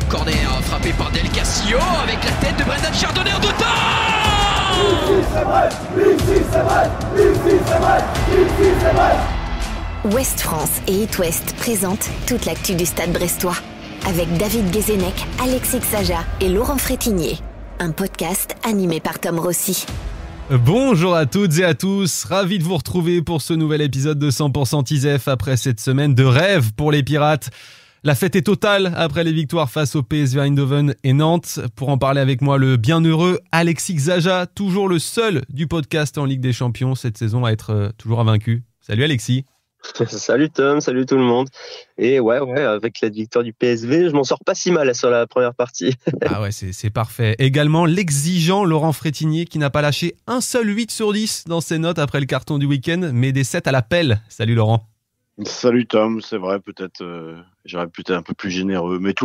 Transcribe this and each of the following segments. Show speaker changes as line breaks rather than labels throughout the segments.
Corner frappé par Del Castillo avec la tête de Brendan Chardonnay en dedans.
Ouest France et It West présentent toute l'actu du Stade brestois avec David Guézenec, Alexis Xaja et Laurent Frétinier. Un podcast animé par Tom Rossi.
Bonjour à toutes et à tous, ravi de vous retrouver pour ce nouvel épisode de 100% ISEF après cette semaine de rêve pour les Pirates. La fête est totale après les victoires face au PSV Eindhoven et Nantes. Pour en parler avec moi, le bienheureux Alexis Xaja, toujours le seul du podcast en Ligue des Champions cette saison à être toujours invaincu. Salut Alexis.
Salut Tom, salut tout le monde. Et ouais, avec la victoire du PSV, je m'en sors pas si mal sur la première partie.
Ah ouais, c'est parfait. Également l'exigeant Laurent Frétinier qui n'a pas lâché un seul 8 sur 10 dans ses notes après le carton du week-end, mais des 7 à la pelle. Salut Laurent.
Salut Tom, c'est vrai, peut-être j'aurais pu être un peu plus généreux, mais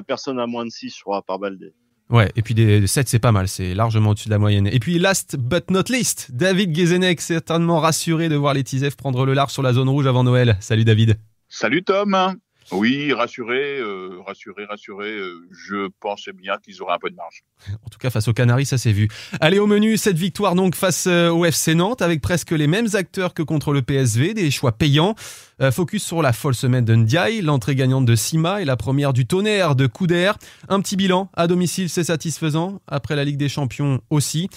personne a moins de 6, je crois, par Baldé.
Ouais, et puis des 7, c'est pas mal, c'est largement au-dessus de la moyenne. Et puis last but not least, David Guézenec, certainement rassuré de voir les Tisef prendre le large sur la zone rouge avant Noël. Salut David.
Salut Tom. Oui, rassuré. Je pensais bien qu'ils auraient un peu de marge.
En tout cas, face aux Canaries, ça s'est vu. Allez, au menu, cette victoire donc face au FC Nantes, avec presque les mêmes acteurs que contre le PSV, des choix payants. Focus sur la folle semaine de Ndiaye, l'entrée gagnante de Sima et la première du tonnerre de Couder. Un petit bilan à domicile, c'est satisfaisant. Après la Ligue des Champions aussi.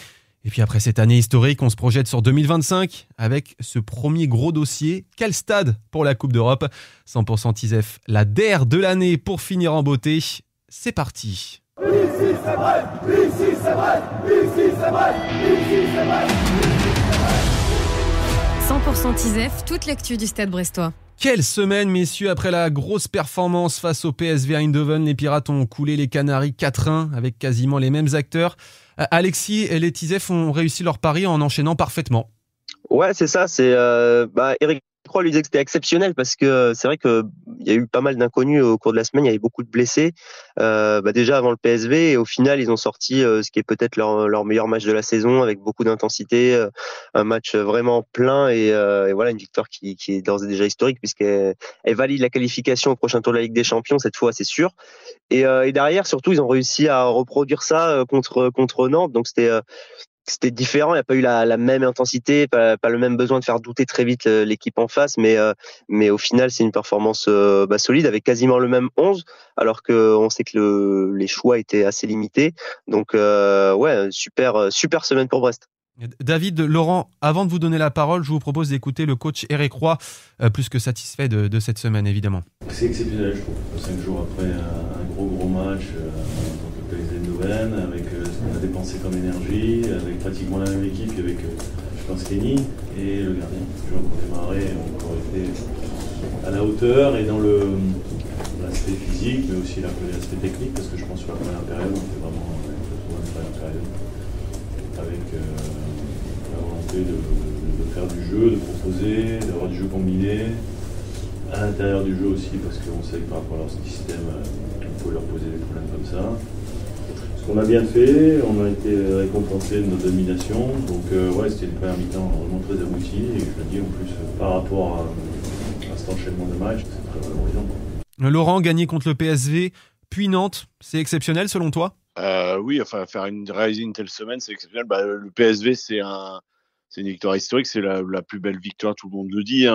Et puis après cette année historique, on se projette sur 2025 avec ce premier gros dossier. Quel stade pour la Coupe d'Europe ? 100% ISEF, la DER de l'année pour finir en beauté. C'est parti. Ici c'est vrai, ici c'est vrai, ici c'est vrai, ici c'est vrai.
100% ISEF, toute l'actu du Stade brestois.
Quelle semaine, messieurs, après la grosse performance face au PSV Eindhoven, les Pirates ont coulé les Canaries 4-1 avec quasiment les mêmes acteurs. Alexis et les Tisef ont réussi leur pari en enchaînant parfaitement.
Ouais, c'est ça. Eric Croix lui disait que c'était exceptionnel parce que c'est vrai que il y a eu pas mal d'inconnus au cours de la semaine. Il y avait beaucoup de blessés. Déjà avant le PSV et au final ils ont sorti ce qui est peut-être leur meilleur match de la saison avec beaucoup d'intensité, un match vraiment plein et voilà une victoire qui est d'ores et déjà historique puisqu'elle valide la qualification au prochain tour de la Ligue des Champions cette fois, c'est sûr. Et derrière surtout ils ont réussi à reproduire ça contre Nantes. Donc c'était différent, il n'y a pas eu la même intensité, pas le même besoin de faire douter très vite l'équipe en face, mais au final c'est une performance solide avec quasiment le même 11, alors qu'on sait que les choix étaient assez limités. Donc super semaine pour Brest.
David, Laurent, avant de vous donner la parole, je vous propose d'écouter le coach Eric Roy, plus que satisfait de cette semaine évidemment.
C'est exceptionnel, je trouve, 5 jours après un gros match contre le PSV Eindhoven, avec ce qu'on a dépensé comme énergie, avec pratiquement la même équipe qu'avec, je pense, Kenny et le gardien. Les joueurs qui ont démarré ont encore été à la hauteur et dans l'aspect physique, mais aussi l'aspect technique, parce que je pense que sur la première période, on fait vraiment une première période avec la volonté de faire du jeu, de proposer, d'avoir du jeu combiné, à l'intérieur du jeu aussi, parce qu'on sait que par rapport à leur système, on peut leur poser des problèmes comme ça. Ce qu'on a bien fait, on a été récompensé de notre domination, donc c'était une première mi-temps vraiment très aboutie, et je le dis en plus par rapport à cet enchaînement de matchs, c'est très valorisant.
Laurent, gagner contre le PSV, puis Nantes, c'est exceptionnel selon toi ?
Oui, réaliser une telle semaine, c'est exceptionnel. Le PSV, c'est une victoire historique, c'est la plus belle victoire, tout le monde le dit,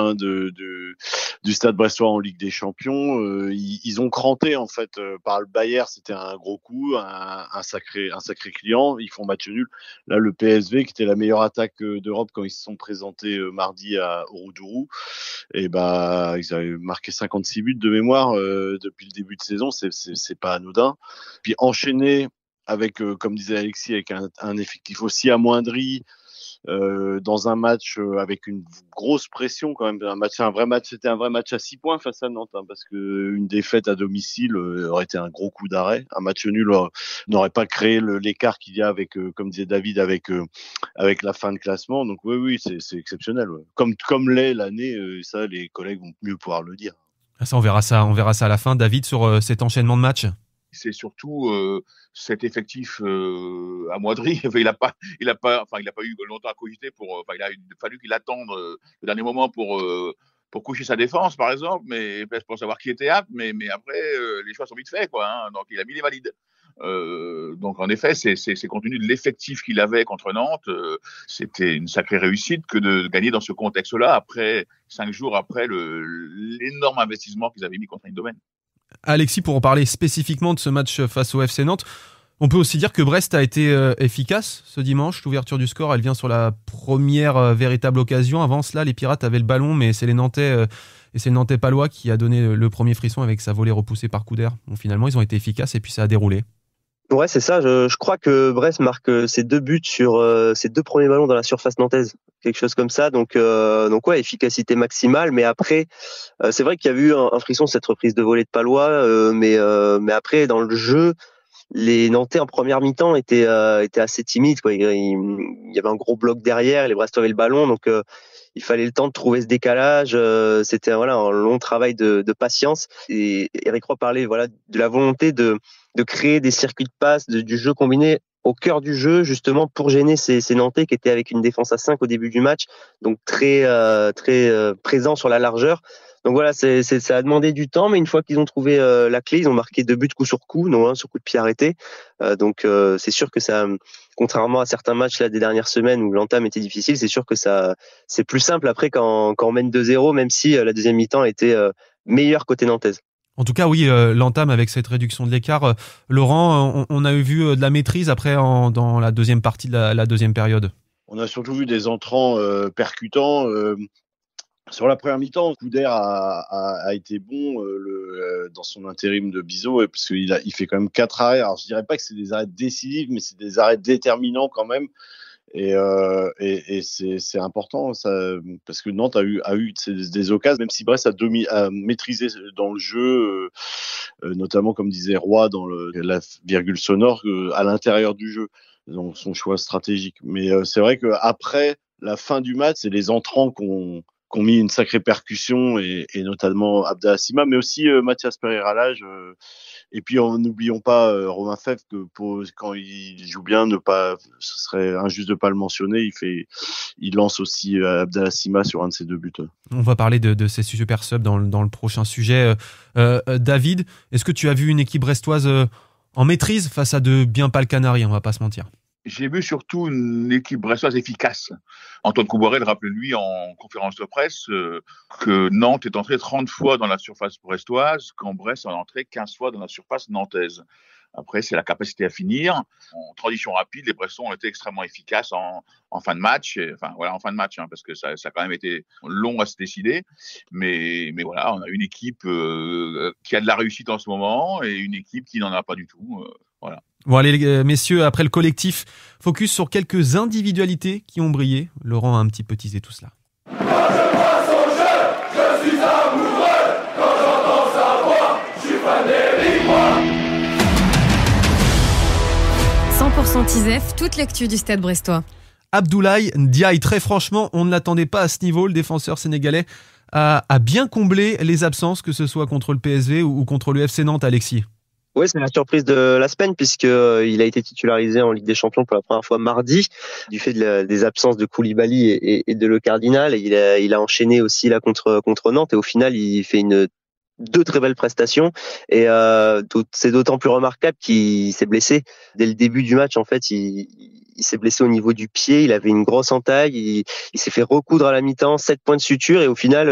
du Stade brestois en Ligue des Champions. Ils ont cranté en fait par le Bayern, c'était un gros coup, un sacré client. Ils font match nul. Là, le PSV, qui était la meilleure attaque d'Europe quand ils se sont présentés mardi au Roudourou, et ils avaient marqué 56 buts de mémoire depuis le début de saison. C'est pas anodin. Puis enchaîner avec, comme disait Alexis, avec un effectif aussi amoindri. Dans un match avec une grosse pression quand même, c'était un vrai match à 6 points face à Nantes, parce que une défaite à domicile aurait été un gros coup d'arrêt. Un match nul n'aurait pas créé l'écart qu'il y a avec, comme disait David, avec la fin de classement. Donc oui, c'est exceptionnel. Ouais. Comme l'est l'année, ça les collègues vont mieux pouvoir le dire.
Ça, on verra ça à la fin. David, sur cet enchaînement de matchs.
c'est surtout cet effectif amoindri. Il a pas eu longtemps à cogiter il a fallu qu'il attende le dernier moment pour coucher sa défense, par exemple, mais pour savoir qui était apte. Mais après, les choix sont vite faits, quoi. Hein, donc il a mis les valides. Donc en effet, c'est compte tenu de l'effectif qu'il avait contre Nantes, c'était une sacrée réussite que de gagner dans ce contexte-là, après 5 jours après l'énorme investissement qu'ils avaient mis contre Eindhoven.
Alexis, pour en parler spécifiquement de ce match face au FC Nantes, on peut aussi dire que Brest a été efficace ce dimanche. L'ouverture du score, elle vient sur la première véritable occasion. Avant cela, les Pirates avaient le ballon, mais c'est les Nantais et c'est le Nantais palois qui a donné le premier frisson avec sa volée repoussée par Couder. Bon, finalement, ils ont été efficaces et puis ça a déroulé.
Ouais, c'est ça. Je crois que Brest marque ses 2 buts sur ses 2 premiers ballons dans la surface nantaise, quelque chose comme ça. Donc ouais, efficacité maximale. Mais après, c'est vrai qu'il y a eu un frisson cette reprise de volée de Palois, mais après dans le jeu, les Nantais en première mi-temps étaient assez timides, quoi. Il y avait un gros bloc derrière, les Brestois avaient le ballon, donc il fallait le temps de trouver ce décalage. C'était un long travail de patience. Et Eric Roy parlait de la volonté de créer des circuits de passe, du jeu combiné au cœur du jeu, justement pour gêner ces Nantais qui étaient avec une défense à 5 au début du match, donc très présent sur la largeur. Donc voilà, ça a demandé du temps, mais une fois qu'ils ont trouvé la clé, ils ont marqué 2 buts coup sur coup, non un sur coup de pied arrêté. Donc c'est sûr que ça, contrairement à certains matchs là des dernières semaines où l'entame était difficile, c'est sûr que ça, c'est plus simple après quand on mène 2-0, même si la deuxième mi-temps était meilleure côté nantaise.
En tout cas, oui, l'entame avec cette réduction de l'écart. Laurent, on a vu de la maîtrise après dans la deuxième partie de la deuxième période.
On a surtout vu des entrants percutants. Sur la première mi-temps, Couder a été bon dans son intérim de Bizot, parce qu'il fait quand même 4 arrêts. Alors je dirais pas que c'est des arrêts décisifs, mais c'est des arrêts déterminants quand même. Et c'est important ça, parce que Nantes a eu des occasions, même si Brest a maîtrisé dans le jeu, notamment comme disait Roy dans la virgule sonore à l'intérieur du jeu, donc son choix stratégique. Mais c'est vrai que après la fin du match, c'est les entrants qui ont mis une sacrée percussion, et notamment Abdel Hassima, mais aussi Mathias Pereira-Lage. Et puis n'oublions pas Romain Fèvre, que quand il joue bien, ce serait injuste de pas le mentionner. Il lance aussi Abdel Hassima sur un de ses 2 buts.
On va parler de ces super subs dans le prochain sujet. David, est-ce que tu as vu une équipe brestoise en maîtrise face à de bien pâles Canaries, on va pas se mentir?
J'ai vu surtout une équipe brestoise efficace. Antoine Couborel rappelait-lui en conférence de presse que Nantes est entré 30 fois dans la surface brestoise, quand Brest est entré 15 fois dans la surface nantaise. Après, c'est la capacité à finir. En transition rapide, les Brestons ont été extrêmement efficaces en fin de match. En fin de match, parce que ça a quand même été long à se décider. Mais voilà, on a une équipe qui a de la réussite en ce moment et une équipe qui n'en a pas du tout. Voilà.
Bon allez messieurs, après le collectif, focus sur quelques individualités qui ont brillé. Laurent a un petit peu teasé tout cela.
Quand je vois son jeu, je suis amoureux. Quand j'entends sa voix, je suis fan d'Eric Roy.
100% Tisef, toute l'actu du Stade brestois.
Abdoulaye Ndiaye, très franchement, on ne l'attendait pas à ce niveau. Le défenseur sénégalais a bien comblé les absences, que ce soit contre le PSV ou contre le FC Nantes, Alexis.
Oui, c'est la surprise de la semaine, puisque il a été titularisé en Ligue des Champions pour la première fois mardi, du fait des absences de Koulibaly et de Le Cardinal. Et il a enchaîné aussi là contre Nantes, et au final il fait 2 très belles prestations, et c'est d'autant plus remarquable qu'il s'est blessé dès le début du match. En fait, il s'est blessé au niveau du pied, il avait une grosse entaille, il s'est fait recoudre à la mi-temps, 7 points de suture, et au final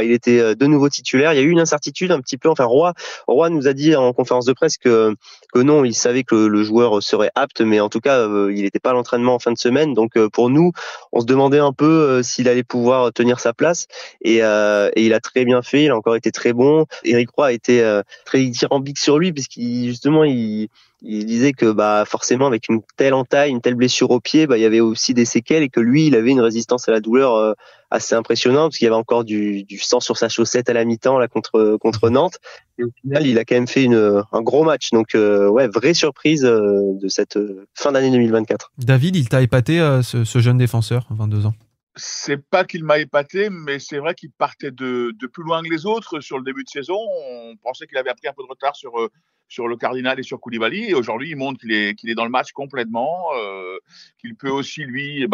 il était de nouveau titulaire. Il y a eu une incertitude un petit peu, Roy nous a dit en conférence de presse que non, il savait que le joueur serait apte, mais en tout cas il n'était pas à l'entraînement en fin de semaine. Donc pour nous, on se demandait un peu s'il allait pouvoir tenir sa place, et il a très bien fait, il a encore été très bon. Eric Roy a été très dithyrambique sur lui, puisqu'il justement il disait que forcément avec une telle entaille, une telle blessure au pied, il y avait aussi des séquelles, et que lui, il avait une résistance à la douleur assez impressionnante, parce qu'il y avait encore du sang sur sa chaussette à la mi-temps là contre Nantes. Et au final, il a quand même fait un gros match. Donc vraie surprise de cette fin d'année 2024.
David, il t'a épaté, ce jeune défenseur, 22 ans?
C'est pas qu'il m'a épaté, mais c'est vrai qu'il partait de plus loin que les autres sur le début de saison. On pensait qu'il avait pris un peu de retard sur le Cardinal et sur Koulibaly. Et aujourd'hui, il montre qu'il est dans le match complètement, qu'il peut aussi, lui,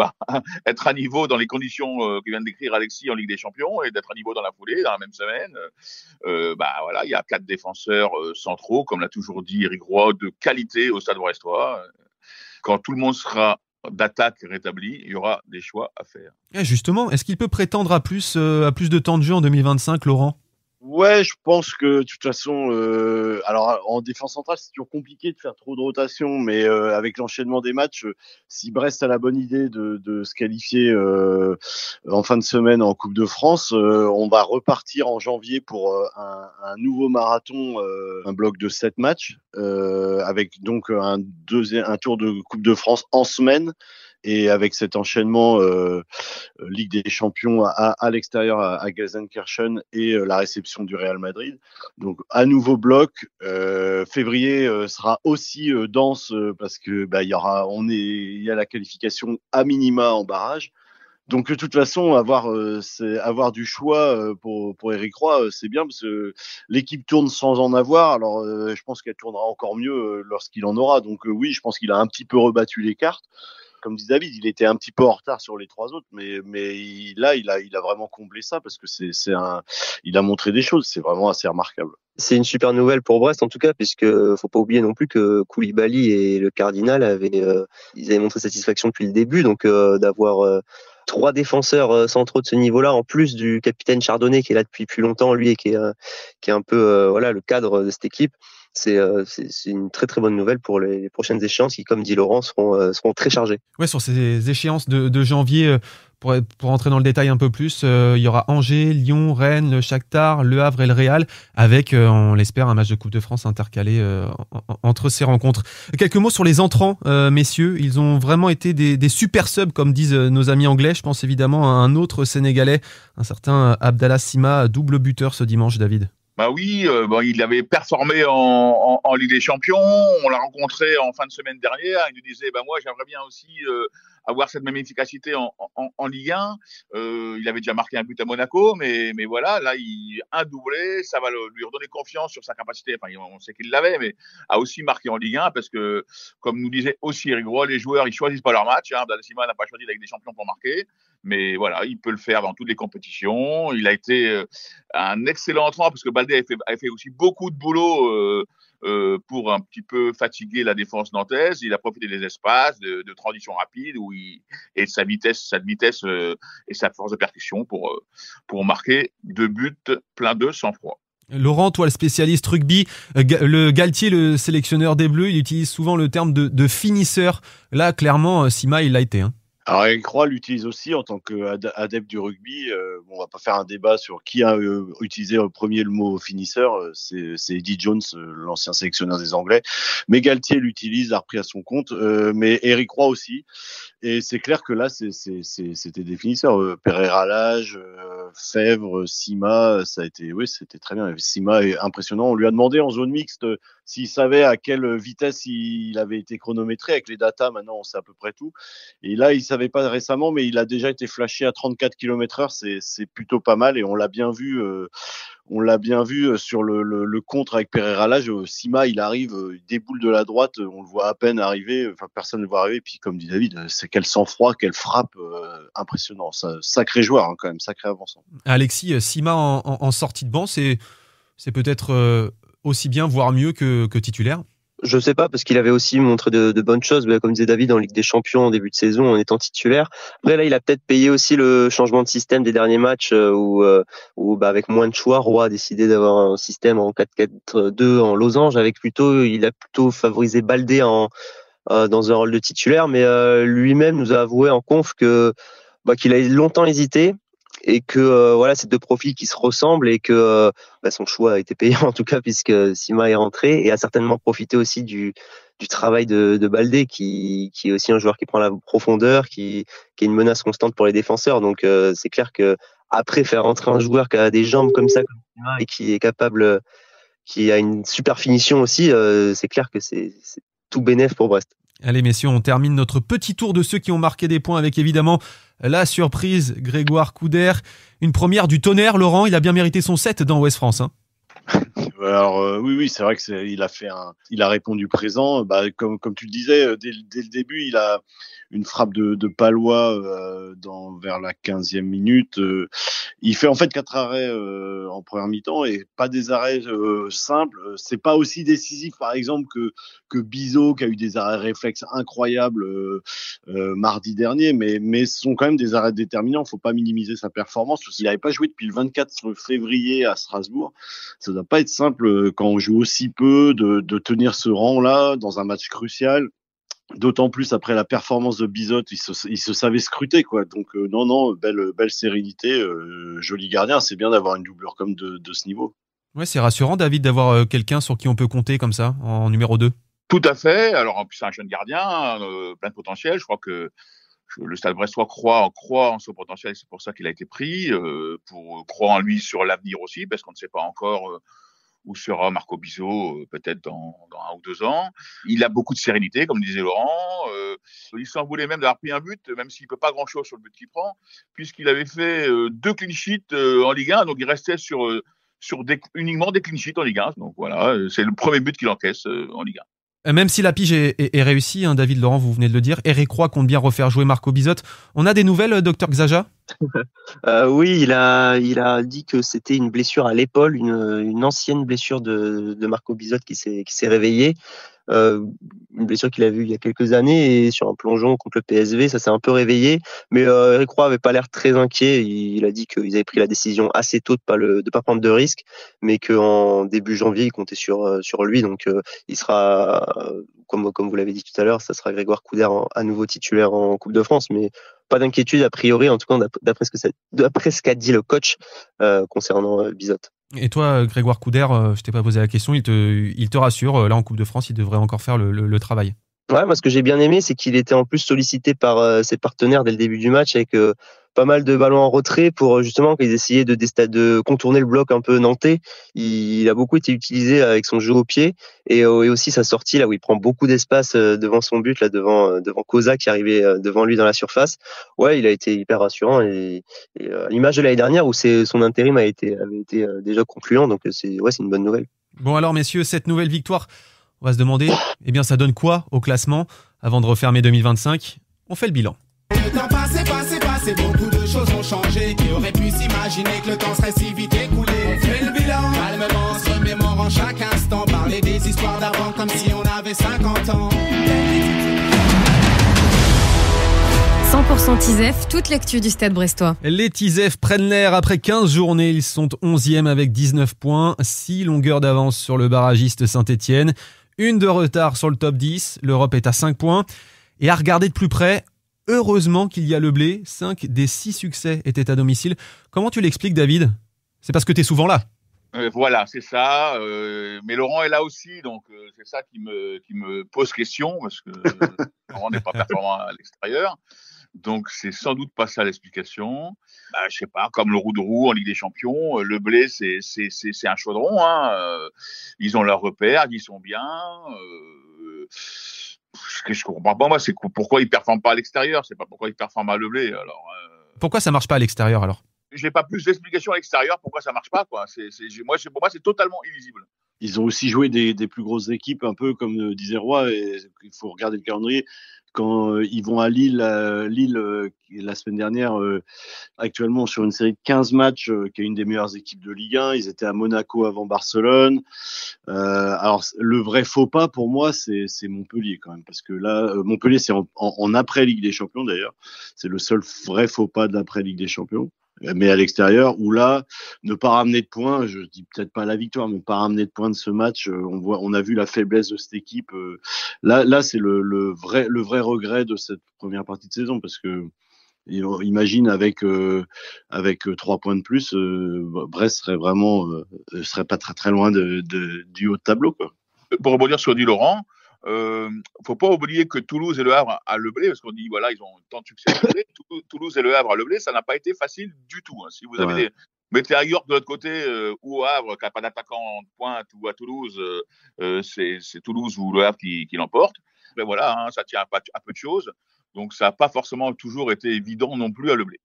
être à niveau dans les conditions que vient de décrire Alexis en Ligue des Champions et d'être à niveau dans la foulée, dans la même semaine. Voilà, il y a 4 défenseurs centraux, comme l'a toujours dit Eric Roy, de qualité au Stade Brestois. Quand tout le monde sera d'attaque rétabli, il y aura des choix à faire.
Et justement, est-ce qu'il peut prétendre à plus de temps de jeu en 2025, Laurent ?
Ouais, je pense que de toute façon, alors en défense centrale, c'est toujours compliqué de faire trop de rotation, mais avec l'enchaînement des matchs, si Brest a la bonne idée de se qualifier en fin de semaine en Coupe de France, on va repartir en janvier pour un nouveau marathon, un bloc de 7 matchs, avec donc un tour de Coupe de France en semaine. Et avec cet enchaînement Ligue des Champions à l'extérieur à Gelsenkirchen et la réception du Real Madrid. Donc à nouveau bloc. Février sera aussi dense parce que il y a la qualification à minima en barrage. Donc de toute façon, avoir du choix pour Eric Roy, c'est bien parce que l'équipe tourne sans en avoir. Alors je pense qu'elle tournera encore mieux lorsqu'il en aura. Donc oui, je pense qu'il a un petit peu rebattu les cartes. Comme dit David, il était un petit peu en retard sur les 3 autres, mais il a vraiment comblé ça parce que il a montré des choses. C'est vraiment assez remarquable.
C'est une super nouvelle pour Brest en tout cas, puisque faut pas oublier non plus que Koulibaly et le Cardinal ils avaient montré satisfaction depuis le début, donc d'avoir 3 défenseurs centraux de ce niveau-là, en plus du capitaine Chardonnay qui est là depuis plus longtemps, lui, et qui est un peu le cadre de cette équipe. C'est une très très bonne nouvelle pour les prochaines échéances qui, comme dit Laurent, seront très chargées.
Ouais, sur ces échéances de janvier, pour entrer dans le détail un peu plus, il y aura Angers, Lyon, Rennes, le Shakhtar, Le Havre et le Real, avec, on l'espère, un match de Coupe de France intercalé entre ces rencontres. Quelques mots sur les entrants, messieurs. Ils ont vraiment été des super subs, comme disent nos amis anglais. Je pense évidemment à un autre Sénégalais, un certain Abdallah Sima, double buteur ce dimanche, David.
Bah oui, il avait performé en Ligue des Champions. On l'a rencontré en fin de semaine dernière. Il nous disait, moi, j'aimerais bien aussi avoir cette même efficacité en Ligue 1. Il avait déjà marqué un but à Monaco, mais voilà, là, un doublé, ça va lui redonner confiance sur sa capacité. Enfin, on sait qu'il l'avait, mais a aussi marqué en Ligue 1 parce que, comme nous disait aussi Eric Roy, les joueurs, ils choisissent pas leur match. Abdallah Sima n'a pas choisi la Ligue des Champions pour marquer. Mais voilà, il peut le faire dans toutes les compétitions. Il a été un excellent entrant parce que Baldé avait fait aussi beaucoup de boulot pour un petit peu fatiguer la défense nantaise. Il a profité des espaces de transition rapide et de sa vitesse et sa force de percussion pour marquer 2 buts plein de sang-froid.
Laurent, toi le spécialiste rugby, le Galtier, le sélectionneur des Bleus, il utilise souvent le terme de finisseur. Là, clairement, Sima, il l'a été. Hein.
Alors Eric Roy l'utilise aussi en tant qu'adepte du rugby. On va pas faire un débat sur qui a utilisé en premier le mot finisseur. C'est Eddie Jones, l'ancien sélectionneur des Anglais. Mais Galtier l'utilise, l'a repris à son compte. Mais Eric Roy aussi. Et c'est clair que là, c'était des finisseurs. Pereira Lage, Fèvre, Sima, c'était très bien. Sima est impressionnant. On lui a demandé en zone mixte s'il savait à quelle vitesse il avait été chronométré. Avec les datas, maintenant, on sait à peu près tout. Et là, il savait pas récemment, mais il a déjà été flashé à 34 km/h. C'est plutôt pas mal et on l'a bien vu. On l'a bien vu sur le contre avec Pereira Lage. Sima, il arrive, il déboule de la droite, on le voit à peine arriver. Enfin, personne ne le voit arriver. Puis, comme dit David, c'est quel sang-froid, quelle frappe, impressionnant. Sacré joueur, quand même, sacré avançant.
Alexis, Sima en sortie de banc, c'est peut-être aussi bien, voire mieux que titulaire.
Je sais pas, parce qu'il avait aussi montré de bonnes choses, comme disait David, en Ligue des Champions en début de saison en étant titulaire. Après là, il a peut-être payé aussi le changement de système des derniers matchs où avec moins de choix, Roy a décidé d'avoir un système en 4-4-2 en losange, il a plutôt favorisé Baldé dans un rôle de titulaire, mais lui-même nous a avoué en conf qu'il a longtemps hésité. Et que ces 2 profils qui se ressemblent et que son choix a été payant en tout cas puisque Sima est rentré et a certainement profité aussi du travail de Baldé qui est aussi un joueur qui prend la profondeur, qui est une menace constante pour les défenseurs. Donc c'est clair que après faire rentrer un joueur qui a des jambes comme ça comme Sima et qui est capable, qui a une super finition aussi, c'est clair que c'est tout bénef pour Brest.
Allez messieurs, on termine notre petit tour de ceux qui ont marqué des points avec évidemment la surprise, Grégoire Couder. Une première du tonnerre, Laurent, il a bien mérité son set dans Ouest France.
Alors oui, c'est vrai que il a répondu présent. Comme tu le disais, dès le début, il a une frappe de Palois vers la 15e minute. Il fait en fait 4 arrêts en première mi-temps et pas des arrêts simples. C'est pas aussi décisif par exemple que Bizot qui a eu des arrêts réflexes incroyables mardi dernier, mais ce sont quand même des arrêts déterminants. Faut pas minimiser sa performance. Il n'avait pas joué depuis le 24 février à Strasbourg. Ça doit pas être simple quand on joue aussi peu de tenir ce rang-là dans un match crucial. D'autant plus après la performance de Bizot, il se savait scruter quoi. Donc non, belle sérénité, joli gardien. C'est bien d'avoir une doublure comme de ce niveau.
Ouais, c'est rassurant, David, d'avoir quelqu'un sur qui on peut compter comme ça en numéro 2.
Tout à fait. Alors en plus c'est un jeune gardien, plein de potentiel. Je crois que le Stade Brestois croit en son potentiel. C'est pour ça qu'il a été pris, croit en lui sur l'avenir aussi, parce qu'on ne sait pas encore où sera Marco Bizot peut-être dans 1 ou 2 ans. Il a beaucoup de sérénité, comme disait Laurent. Il s'en voulait même d'avoir pris un but, même s'il ne peut pas grand-chose sur le but qu'il prend, puisqu'il avait fait 2 clean sheets en Ligue 1, donc il restait uniquement des clean sheets en Ligue 1. Donc voilà, c'est le premier but qu'il encaisse en Ligue 1.
Même si la pige est réussie, hein, David, Laurent, vous venez de le dire, Eric Roy compte bien refaire jouer Marco Bizot. On a des nouvelles, docteur Xaja ?
Oui, il a dit que c'était une blessure à l'épaule, une ancienne blessure de Marco Bizot qui s'est réveillée. Une blessure qu'il a vue il y a quelques années et sur un plongeon contre le PSV, ça s'est un peu réveillé. Mais Eric Roy avait pas l'air très inquiet. Il a dit qu'ils avaient pris la décision assez tôt de pas prendre de risques, mais qu'en début janvier, ils comptaient sur lui. Donc il sera, comme vous l'avez dit tout à l'heure, ça sera Grégoire Couder à nouveau titulaire en Coupe de France. Mais pas d'inquiétude a priori, en tout cas d'après ce qu'a dit le coach concernant Bizot.
Et toi, Grégoire Couder, je t'ai pas posé la question, il te rassure, là en Coupe de France, il devrait encore faire le travail.
Ouais, moi ce que j'ai bien aimé, c'est qu'il était en plus sollicité par ses partenaires dès le début du match avec pas mal de ballons en retrait pour justement qu'ils essayaient de contourner le bloc un peu nantais. Il a beaucoup été utilisé avec son jeu au pied et aussi sa sortie là où il prend beaucoup d'espace devant son but là devant Koza qui arrivait devant lui dans la surface. Ouais, il a été hyper rassurant et à l'image de l'année dernière où son intérim avait été déjà concluant, donc c'est une bonne nouvelle.
Bon alors messieurs, cette nouvelle victoire, on va se demander, ça donne quoi au classement avant de refermer 2025 ? On fait le bilan.
Le temps passé, beaucoup de choses ont changé. Qui aurait pu s'imaginer que le temps serait si vite écoulé? On fait le bilan, calmement, se remémorant chaque instant. Parler des histoires d'avant comme si on avait 50 ans.
100% Tisef, toute l'actu du Stade Brestois.
Les Tisef prennent l'air après 15 journées. Ils sont 11e avec 19 points, 6 longueurs d'avance sur le barragiste Saint-Etienne, 1 de retard sur le top 10. L'Europe est à 5 points. Et à regarder de plus près, heureusement qu'il y a le blé. 5 des 6 succès étaient à domicile. Comment tu l'expliques, David ? C'est parce que tu es souvent là.
Voilà, c'est ça. Mais Laurent est là aussi, donc c'est ça qui me pose question, parce que Laurent n'est pas performant à l'extérieur. Donc c'est sans doute pas ça l'explication. Je sais pas, comme le roue de roue en Ligue des Champions, le blé c'est un chaudron. Ils ont leurs repères, ils sont bien. Ce que je comprends pas moi, c'est pourquoi ils performent pas à l'extérieur. C'est pas pourquoi ils performent à le blé. Alors.
Pourquoi ça marche pas à l'extérieur alors ?
J'ai pas plus d'explications à l'extérieur pourquoi ça marche pas quoi. Pour moi c'est totalement illisible.
Ils ont aussi joué des plus grosses équipes, un peu comme disait Roy, et il faut regarder le calendrier. Quand ils vont à Lille, la semaine dernière, actuellement sur une série de 15 matchs, qui est une des meilleures équipes de Ligue 1, ils étaient à Monaco avant Barcelone. Alors le vrai faux pas pour moi, c'est Montpellier quand même, parce que là, Montpellier c'est en après Ligue des Champions d'ailleurs, c'est le seul vrai faux pas de l'après Ligue des Champions. Mais à l'extérieur, où là, ne pas ramener de points, je dis peut-être pas la victoire, mais pas ramener de points de ce match, on a vu la faiblesse de cette équipe. Là, c'est le vrai regret de cette première partie de saison, parce que imagine avec 3 points de plus, Brest serait pas très très loin du haut de tableau, quoi.
Pour rebondir sur dit Laurent, faut pas oublier que Toulouse et Le Havre à le blé, parce qu'on dit voilà ils ont tant de succès à le blé. Toulouse et Le Havre à le blé, ça n'a pas été facile du tout. Si vous avez mettez à York de l'autre côté ou au Havre qui n'a pas d'attaquant de pointe, ou à Toulouse, c'est Toulouse ou Le Havre qui l'emporte. Après, voilà, ça tient à peu de choses. Donc, ça n'a pas forcément toujours été évident non plus à Le Blé.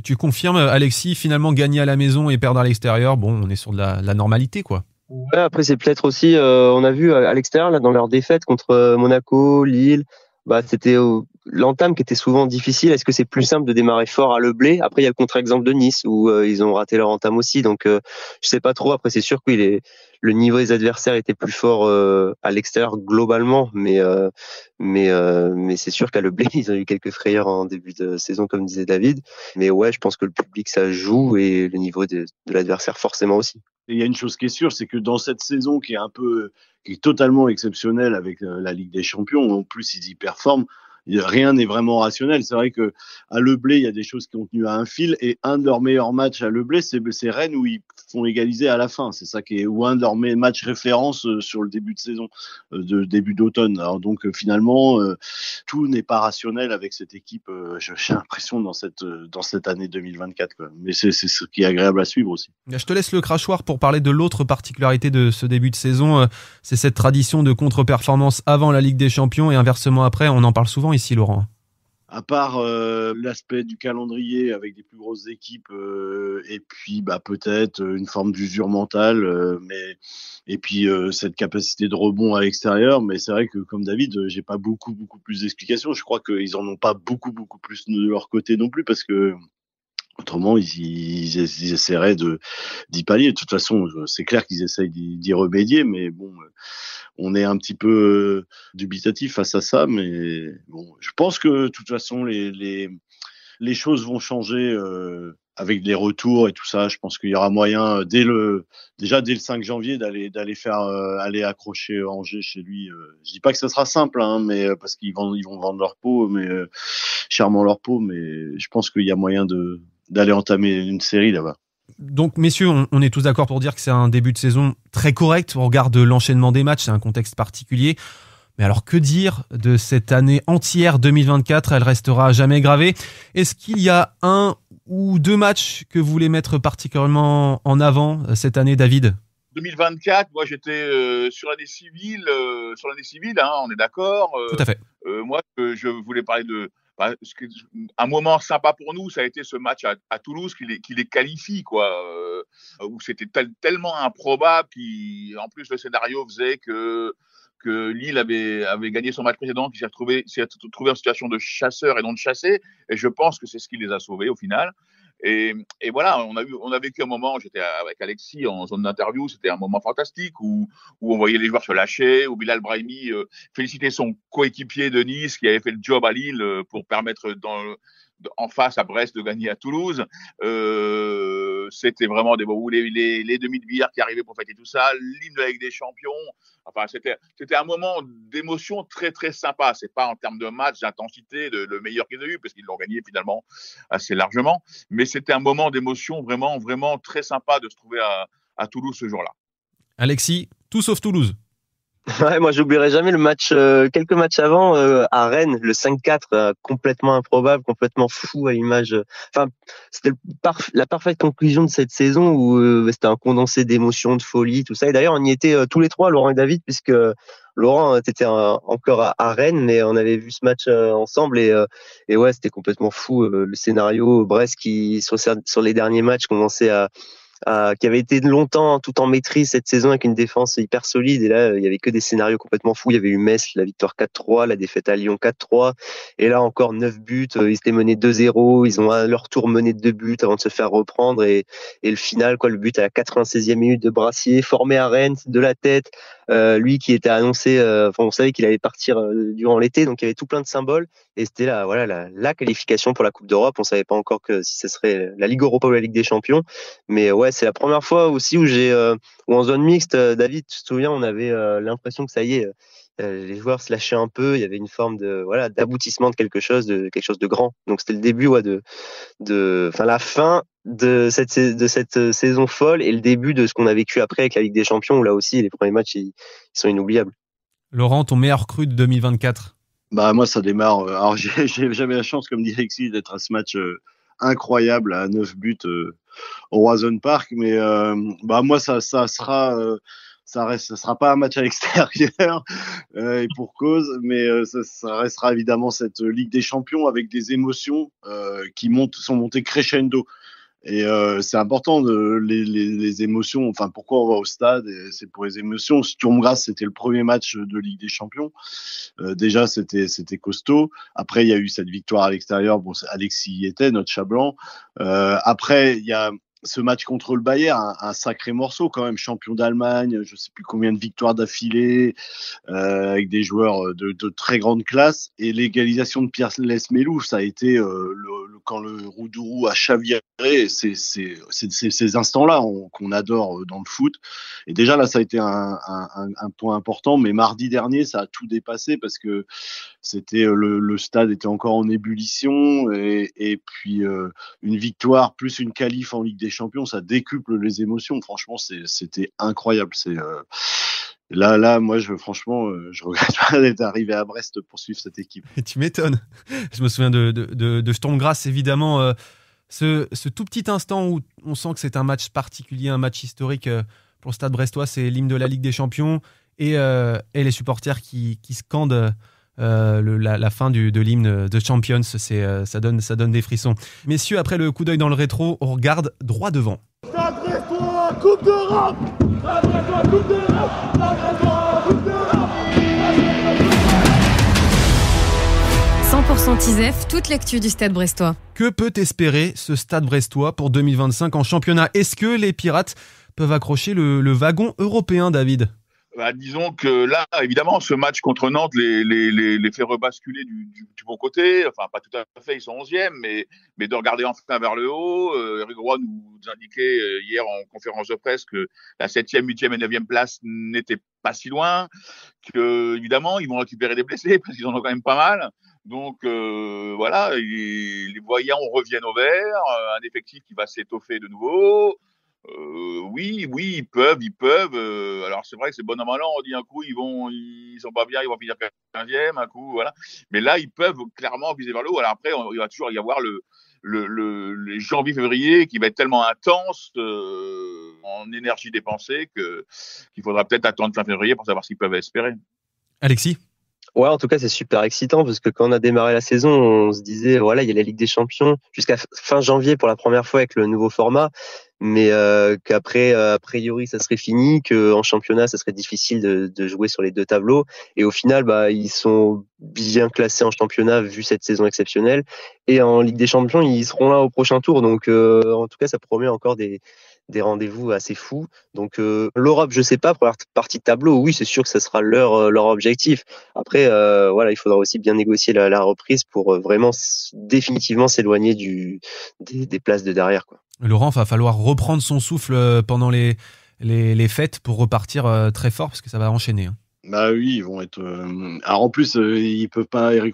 Tu confirmes, Alexis, finalement gagner à la maison et perdre à l'extérieur, bon, on est sur de la normalité, quoi.
Ouais, après c'est peut-être aussi, on a vu à l'extérieur là dans leur défaite contre Monaco, Lille, c'était l'entame qui était souvent difficile. Est-ce que c'est plus simple de démarrer fort à Le Blé? Après il y a le contre-exemple de Nice où ils ont raté leur entame aussi, donc je sais pas trop. Après c'est sûr que oui, le niveau des adversaires était plus fort à l'extérieur globalement, mais c'est sûr qu'à Le Blé ils ont eu quelques frayeurs en début de saison comme disait David. Mais ouais, je pense que le public ça joue et le niveau de l'adversaire forcément aussi.
Et il y a une chose qui est sûre, c'est que dans cette saison qui est totalement exceptionnelle avec la Ligue des Champions, en plus ils y performent, rien n'est vraiment rationnel. C'est vrai que à Le Blé, il y a des choses qui ont tenu à un fil, et un de leurs meilleurs matchs à Le Blé, c'est Rennes où ils font égaliser à la fin. C'est ça ou un de leurs matchs référence sur le début de saison, début d'automne. Alors donc finalement, tout n'est pas rationnel avec cette équipe. J'ai l'impression dans cette année 2024. Quoi. Mais c'est ce qui est agréable à suivre aussi.
Je te laisse le crachoir pour parler de l'autre particularité de ce début de saison. C'est cette tradition de contre-performance avant la Ligue des Champions et inversement après. On en parle souvent ici, Laurent.
À part l'aspect du calendrier avec des plus grosses équipes et puis peut-être une forme d'usure mentale, et puis cette capacité de rebond à l'extérieur. Mais c'est vrai que comme David, j'ai pas beaucoup plus d'explications. Je crois qu'ils en ont pas beaucoup plus de leur côté non plus, parce que autrement, ils essaieraient d'y pallier. De toute façon, c'est clair qu'ils essayent d'y remédier, mais bon, on est un petit peu dubitatif face à ça. Mais bon, je pense que de toute façon, les choses vont changer avec les retours et tout ça. Je pense qu'il y aura moyen dès le 5 janvier d'aller faire aller accrocher Angers chez lui. Je dis pas que ça sera simple, mais parce qu'ils vont vendre leur peau, mais chèrement leur peau. Mais je pense qu'il y a moyen d'aller entamer une série là-bas.
Donc, messieurs, on est tous d'accord pour dire que c'est un début de saison très correct au regard de l'enchaînement des matchs. C'est un contexte particulier. Mais alors, que dire de cette année entière 2024 ? Elle restera à jamais gravée. Est-ce qu'il y a un ou deux matchs que vous voulez mettre particulièrement en avant cette année, David ?
2024, moi j'étais sur l'année civile, on est d'accord.
Tout à fait.
Moi, je voulais parler un moment sympa pour nous, ça a été ce match à Toulouse qui les qualifie, quoi, où c'était tellement improbable, en plus le scénario faisait que Lille avait gagné son match précédent, qui s'est retrouvé en situation de chasseur et non de chassé, et je pense que c'est ce qui les a sauvés au final. Et voilà, on a vécu un moment, j'étais avec Alexis en zone d'interview, c'était un moment fantastique où on voyait les joueurs se lâcher, où Bilal Brahimi félicitait son coéquipier de Nice qui avait fait le job à Lille pour permettre en face à Brest de gagner à Toulouse. C'était vraiment des beaux, les demi de billard qui arrivaient pour fêter tout ça, l'hymne de la Ligue des Champions. Enfin, c'était un moment d'émotion très très sympa. C'est pas en termes de match, d'intensité, le meilleur qu'ils ont eu, parce qu'ils l'ont gagné finalement assez largement. Mais c'était un moment d'émotion vraiment vraiment très sympa de se trouver à Toulouse ce jour-là.
Alexis, tout sauf Toulouse.
Ouais, moi j'oublierai jamais le match, quelques matchs avant à Rennes, le 5-4, complètement improbable, complètement fou à l'image. Enfin, c'était la parfaite conclusion de cette saison où c'était un condensé d'émotions, de folie, tout ça. Et d'ailleurs, on y était tous les trois, Laurent et David, puisque Laurent, t'étais encore à Rennes, mais on avait vu ce match ensemble et ouais, c'était complètement fou le scénario. Brest qui sur les derniers matchs commençait qui avait été longtemps tout en maîtrise cette saison avec une défense hyper solide, et là il y avait que des scénarios complètement fous. Il y avait eu Metz, la victoire 4-3, la défaite à Lyon 4-3, et là encore 9 buts, ils étaient menés 2-0, ils ont à leur tour mené 2 buts avant de se faire reprendre, et le final, le but à la 96e minute de Brassier, formé à Rennes de la tête, lui qui était annoncé, on savait qu'il allait partir durant l'été, donc il y avait tout plein de symboles, et c'était la qualification pour la Coupe d'Europe. On savait pas encore que si ce serait la Ligue Europa ou la Ligue des Champions, mais ouais, c'est la première fois aussi où en zone mixte, David, tu te souviens, on avait l'impression que ça y est, les joueurs se lâchaient un peu, il y avait une forme d'aboutissement de quelque chose de grand. Donc c'était le début la fin de cette saison folle et le début de ce qu'on a vécu après avec la Ligue des Champions, où là aussi les premiers matchs ils sont inoubliables.
Laurent, ton meilleur cru de 2024?
Moi ça démarre. Alors j'avais la chance, comme dit Alexis, d'être à ce match incroyable à 9 buts au Roison Park, mais moi ça ça sera pas un match à l'extérieur et pour cause, mais ça restera évidemment cette Ligue des Champions avec des émotions qui sont montées crescendo. Et c'est important les émotions. Enfin, pourquoi on va au stade? C'est pour les émotions. Sturm-Graz, c'était le premier match de Ligue des Champions. Déjà, c'était costaud. Après, il y a eu cette victoire à l'extérieur. Bon, Alexis y était, notre chat blanc. Après, il y a ce match contre le Bayern, un sacré morceau quand même, champion d'Allemagne, je sais plus combien de victoires d'affilée, avec des joueurs de très grande classe, et l'égalisation de Pierre Lesmelou, ça a été quand le Roudourou a chaviré, c'est ces instants-là qu'on adore dans le foot. Et déjà là, ça a été un point important, mais mardi dernier, ça a tout dépassé parce que c'était le stade était encore en ébullition, et puis une victoire plus une qualif en Ligue des Champions, ça décuple les émotions. Franchement, c'était incroyable. Là, moi, je regrette pas d'être arrivé à Brest pour suivre cette équipe.
Et tu m'étonnes. Je me souviens de Sturm-Graz, évidemment. Ce tout petit instant où on sent que c'est un match particulier, un match historique pour le Stade brestois, c'est l'hymne de la Ligue des Champions et les supporters qui scandent la fin de l'hymne de Champions. Ça donne des frissons. Messieurs, après le coup d'œil dans le rétro, on regarde droit devant.
Stade brestois, Coupe d'Europe. Stade brestois, Coupe d'Europe. Stade brestois, Coupe d'Europe.
100% TISEF, toute l'actu du Stade brestois.
Que peut espérer ce Stade brestois pour 2025 en championnat? Est-ce que les Pirates peuvent accrocher le wagon européen, David?
Disons que là, évidemment, ce match contre Nantes les fait rebasculer du bon côté. Enfin, pas tout à fait, ils sont 11e, mais de regarder enfin vers le haut. Eric Roy nous indiquait hier en conférence de presse que la 7e, 8e et 9e place n'étaient pas si loin. Que, évidemment, ils vont récupérer des blessés parce qu'ils en ont quand même pas mal. Donc, voilà, les voyants reviennent au vert. Un effectif qui va s'étoffer de nouveau. Oui, ils peuvent. Alors c'est vrai que c'est bon an mal an. On dit un coup ils sont pas bien, ils vont finir 15e, un coup voilà. Mais là ils peuvent clairement viser vers le haut. Alors après il va toujours y avoir le janvier-février qui va être tellement intense en énergie dépensée qu'il faudra peut-être attendre fin février pour savoir ce qu'ils peuvent espérer.
Alexis?
Ouais, en tout cas, c'est super excitant parce que quand on a démarré la saison, on se disait, voilà, il y a la Ligue des Champions jusqu'à fin janvier pour la première fois avec le nouveau format, mais qu'après, a priori, ça serait fini, qu'en championnat, ça serait difficile de jouer sur les deux tableaux. Et au final, ils sont bien classés en championnat vu cette saison exceptionnelle. Et en Ligue des Champions, ils seront là au prochain tour. Donc, en tout cas, ça promet encore des rendez-vous assez fous. Donc l'Europe, je sais pas, première partie de tableau, oui, c'est sûr que ça sera leur objectif. Après, voilà, il faudra aussi bien négocier la reprise pour vraiment définitivement s'éloigner des places de derrière, quoi.
Laurent, va falloir reprendre son souffle pendant les fêtes pour repartir très fort parce que ça va enchaîner.
Bah oui, ils vont être. Alors en plus, Eric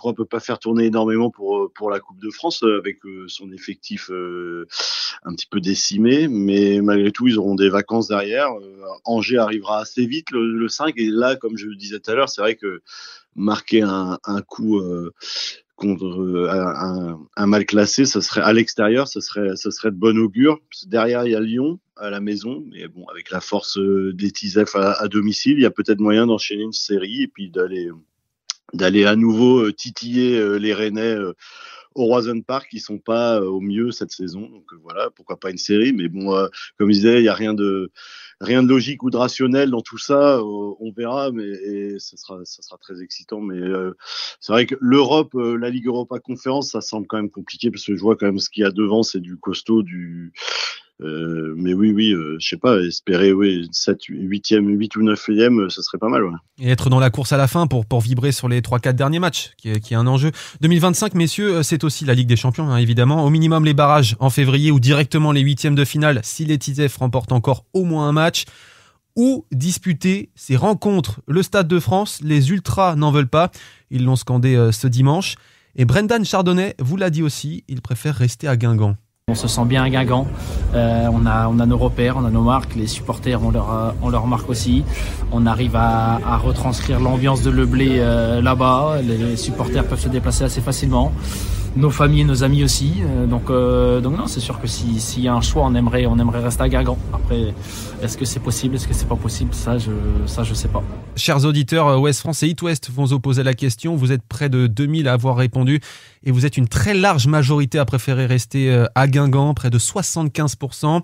Roy peut pas faire tourner énormément pour la Coupe de France avec son effectif un petit peu décimé, mais malgré tout, ils auront des vacances derrière. Angers arrivera assez vite le 5, et là, comme je le disais tout à l'heure, c'est vrai que marquer un coup contre un mal classé, ça serait à l'extérieur, ça serait de bon augure. Derrière, il y a Lyon à la maison, mais bon, avec la force des TISEF à domicile, il y a peut-être moyen d'enchaîner une série et puis d'aller à nouveau titiller les Rennais au Roison Park, qui sont pas au mieux cette saison. Donc voilà, pourquoi pas une série, mais bon, comme je disais, il y a rien de logique ou de rationnel dans tout ça. On verra, mais ça sera très excitant. Mais c'est vrai que l'Europe, la Ligue Europa Conférence, ça semble quand même compliqué parce que je vois quand même ce qu'il y a devant, c'est du costaud, mais oui, je sais pas, espérer 7, 8e, 8 ou 9e, ça serait pas mal. Ouais.
Et être dans la course à la fin pour vibrer sur les 3-4 derniers matchs, qui est un enjeu. 2025, messieurs, c'est aussi la Ligue des Champions, hein, évidemment. Au minimum les barrages en février ou directement les 8e de finale si les TISEF remportent encore au moins un match. Ou disputer ces rencontres. Le Stade de France, les Ultras n'en veulent pas. Ils l'ont scandé ce dimanche. Et Brendan Chardonnay vous l'a dit aussi, il préfère rester à Guingamp.
On se sent bien à Guingamp, on a nos repères, on a nos marques, les supporters ont leur marque aussi. On arrive à retranscrire l'ambiance de Le Blé là-bas, les supporters peuvent se déplacer assez facilement. nos familles et nos amis aussi. Donc non, c'est sûr que s'il y a un choix, on aimerait rester à Guingamp. Après, est-ce que c'est possible, est-ce que c'est pas possible, ça je sais pas.
Chers auditeurs, Ouest France et It West vont vous poser la question. Vous êtes près de 2000 à avoir répondu et vous êtes une très large majorité à préférer rester à Guingamp, près de 75%.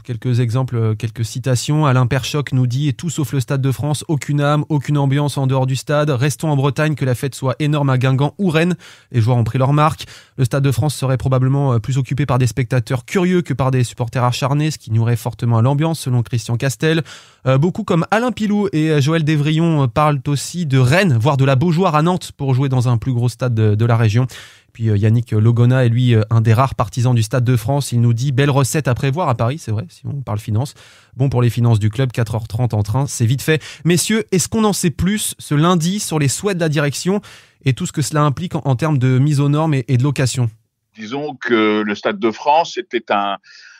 Quelques exemples, quelques citations. Alain Perchoc nous dit: tout sauf le Stade de France, aucune âme, aucune ambiance en dehors du stade. Restons en Bretagne, que la fête soit énorme à Guingamp ou Rennes. Les joueurs ont pris leur marque. Le Stade de France serait probablement plus occupé par des spectateurs curieux que par des supporters acharnés, ce qui nuirait fortement à l'ambiance, selon Christian Castel. Beaucoup comme Alain Pilou et Joël Dévrillon parlent aussi de Rennes, voire de la Beaujoire à Nantes pour jouer dans un plus gros stade de la région. Puis Yannick Logona est lui un des rares partisans du Stade de France. Il nous dit: belle recette à prévoir à Paris, c'est vrai, si on parle finance. Bon pour les finances du club, 4h30 en train, c'est vite fait. Messieurs, est-ce qu'on en sait plus ce lundi sur les souhaits de la direction et tout ce que cela implique en termes de mise aux normes et de location?
Disons que le Stade de France était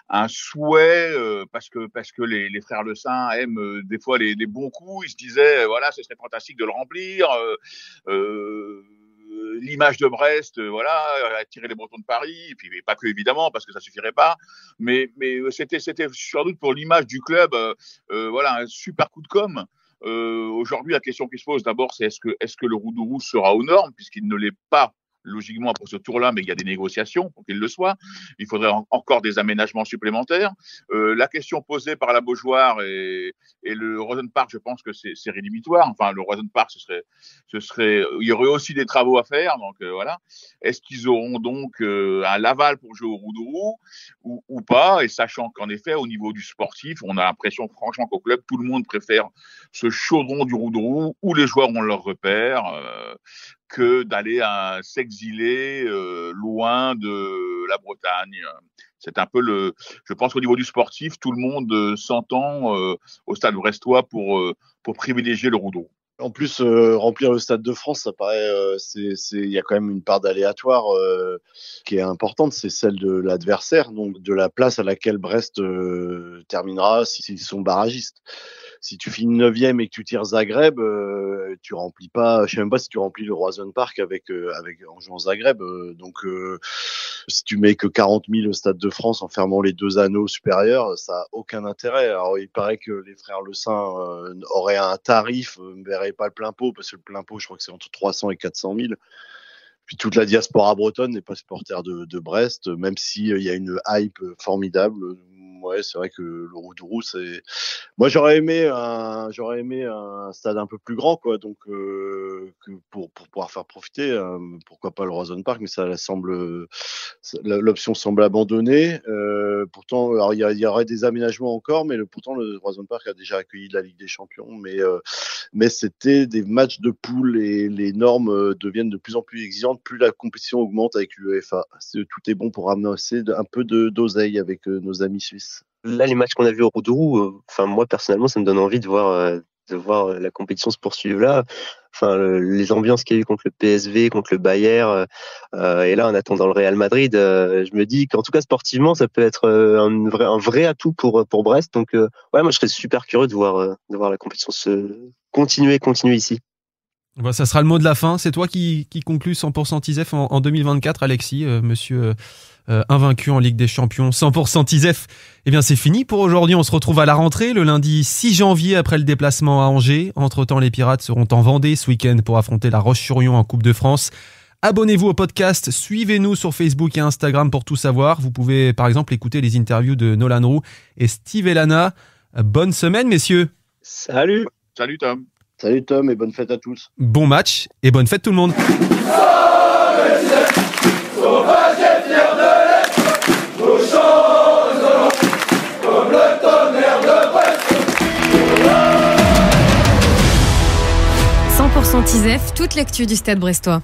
un souhait parce que les frères Le Saint aiment des fois les bons coups. Ils se disaient voilà, ce serait fantastique de le remplir. L'image de Brest, attirer les Bretons de Paris, et puis pas que évidemment parce que ça suffirait pas, mais c'était sans doute pour l'image du club, un super coup de com'. Aujourd'hui, la question qui se pose d'abord, c'est est-ce que le Roudourou sera aux normes, puisqu'il ne l'est pas logiquement après ce tour-là, mais il y a des négociations pour qu'il le soit. Il faudrait encore des aménagements supplémentaires. La question posée par la Beaujoire et le Roison Park, je pense que c'est rédhibitoire. Enfin, le Roison Park, ce serait, il y aurait aussi des travaux à faire. Donc voilà. Est-ce qu'ils auront donc un Laval pour jouer au Roudourou ou pas? Et sachant qu'en effet, au niveau du sportif, on a l'impression franchement qu'au club, tout le monde préfère ce chaudron du Roudourou où les joueurs ont leurs repères. Que d'aller s'exiler loin de la Bretagne. C'est un peu je pense qu'au niveau du sportif, tout le monde s'entend au Stade brestois pour privilégier le Roudourou.
En plus, remplir le Stade de France, ça paraît, il y a quand même une part d'aléatoire qui est importante, c'est celle de l'adversaire, donc de la place à laquelle Brest terminera s'ils sont barragistes. Si tu finis 9e et que tu tires Zagreb, tu remplis pas, je sais même pas si tu remplis le Roison Park en jouant Zagreb. Donc, si tu mets que 40 000 au Stade de France en fermant les deux anneaux supérieurs, ça a aucun intérêt. Alors, il paraît que les frères Le Saint auraient un tarif, ne verraient pas le plein pot, parce que le plein pot, je crois que c'est entre 300 et 400 000. Puis toute la diaspora bretonne n'est pas supporter de Brest, même s'il y a une hype formidable. Ouais, c'est vrai que le Roudourou, c'est. Moi, j'aurais aimé un stade un peu plus grand, quoi. Donc, pour pouvoir faire profiter, pourquoi pas le Roison Park, mais l'option semble abandonnée. Pourtant, alors il y aurait des aménagements encore, mais pourtant le Roison Park a déjà accueilli la Ligue des Champions, mais c'était des matchs de poule et les normes deviennent de plus en plus exigeantes, plus la compétition augmente avec l'UEFA. Tout est bon pour ramasser un peu d'oseille avec nos amis suisses.
Là, les matchs qu'on a vus au Roudourou, moi personnellement, ça me donne envie de voir la compétition se poursuivre là. Les ambiances qu'il y a eu contre le PSV, contre le Bayern, et là en attendant le Real Madrid, je me dis qu'en tout cas sportivement, ça peut être un vrai atout pour Brest. Donc moi je serais super curieux de voir la compétition se continuer ici.
Bon, ça sera le mot de la fin. C'est toi qui conclus 100% TISEF en 2024, Alexis, monsieur invaincu en Ligue des Champions. 100% TISEF, eh bien c'est fini pour aujourd'hui. On se retrouve à la rentrée, le lundi 6 janvier après le déplacement à Angers. Entre-temps, les Pirates seront en Vendée ce week-end pour affronter la Roche-sur-Yon en Coupe de France. Abonnez-vous au podcast, suivez-nous sur Facebook et Instagram pour tout savoir. Vous pouvez par exemple écouter les interviews de Nolan Roux et Steve Elana. Bonne semaine, messieurs.
Salut.
Salut Tom.
Salut Tom et bonne fête à tous.
Bon match et bonne fête tout le monde.
Nous chanterons comme le tonnerre de Brest.
100% TISEF, toute l'actu du Stade brestois.